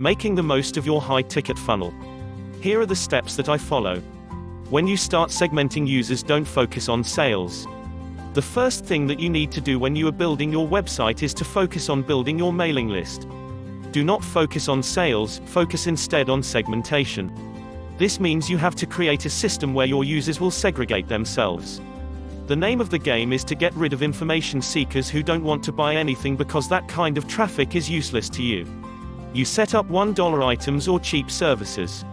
Making the most of your high-ticket funnel. Here are the steps that I follow. When you start segmenting users, don't focus on sales. The first thing that you need to do when you are building your website is to focus on building your mailing list. Do not focus on sales, focus instead on segmentation. This means you have to create a system where your users will segregate themselves. The name of the game is to get rid of information seekers who don't want to buy anything because that kind of traffic is useless to you. You set up $1 items or cheap services.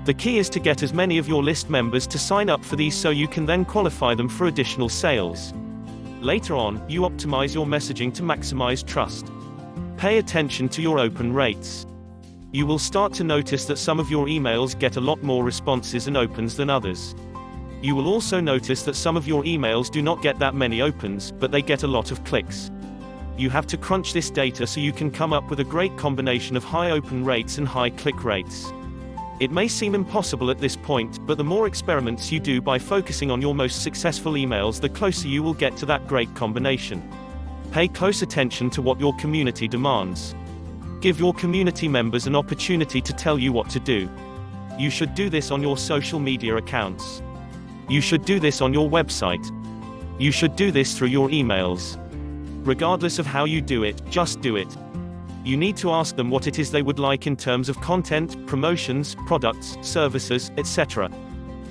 The key is to get as many of your list members to sign up for these so you can then qualify them for additional sales. Later on, you optimize your messaging to maximize trust. Pay attention to your open rates. You will start to notice that some of your emails get a lot more responses and opens than others. You will also notice that some of your emails do not get that many opens, but they get a lot of clicks. You have to crunch this data so you can come up with a great combination of high open rates and high click rates. It may seem impossible at this point, but the more experiments you do by focusing on your most successful emails, the closer you will get to that great combination. Pay close attention to what your community demands. Give your community members an opportunity to tell you what to do. You should do this on your social media accounts. You should do this on your website. You should do this through your emails. Regardless of how you do it, just do it. You need to ask them what it is they would like in terms of content, promotions, products, services, etc.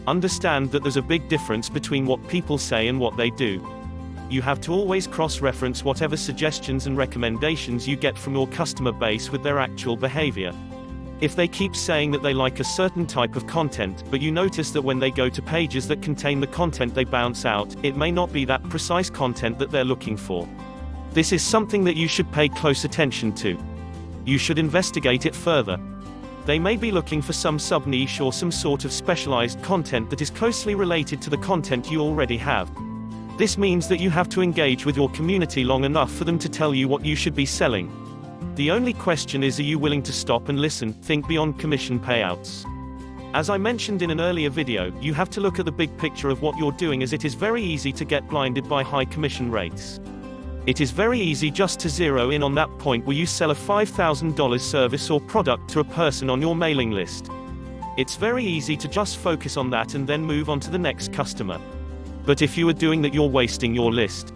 Understand that there's a big difference between what people say and what they do. You have to always cross-reference whatever suggestions and recommendations you get from your customer base with their actual behavior. If they keep saying that they like a certain type of content, but you notice that when they go to pages that contain the content they bounce out, it may not be that precise content that they're looking for. This is something that you should pay close attention to. You should investigate it further. They may be looking for some sub-niche or some sort of specialized content that is closely related to the content you already have. This means that you have to engage with your community long enough for them to tell you what you should be selling. The only question is, are you willing to stop and listen, think beyond commission payouts? As I mentioned in an earlier video, you have to look at the big picture of what you're doing, as it is very easy to get blinded by high commission rates. It is very easy just to zero in on that point where you sell a $5,000 service or product to a person on your mailing list. It's very easy to just focus on that and then move on to the next customer. But if you are doing that, you're wasting your list.